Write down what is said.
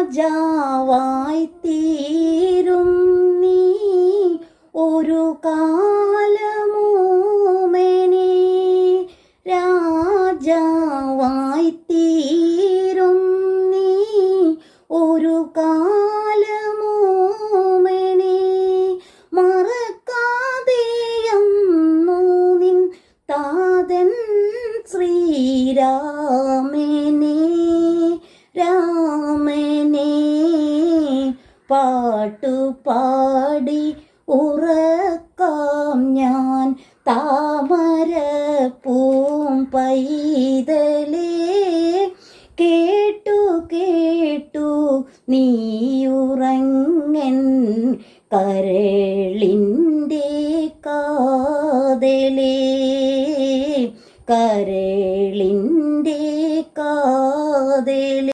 രാജാവായി തീരും നീ ഒരു കാലമോമനെ, രാജാവായി തീരും നീ ഒരു കാലമോമനെ. മറക്കാതെയെന്നു നിൻ താതൻ ശ്രീരാമനെ, രാമനെ. പാട്ടുപാടി ഉറക്കാം ഞാൻ താമരപ്പൂം പൈതലേ, കേട്ടു കേട്ടു നീയുറങ്ങൻ കരളിലെ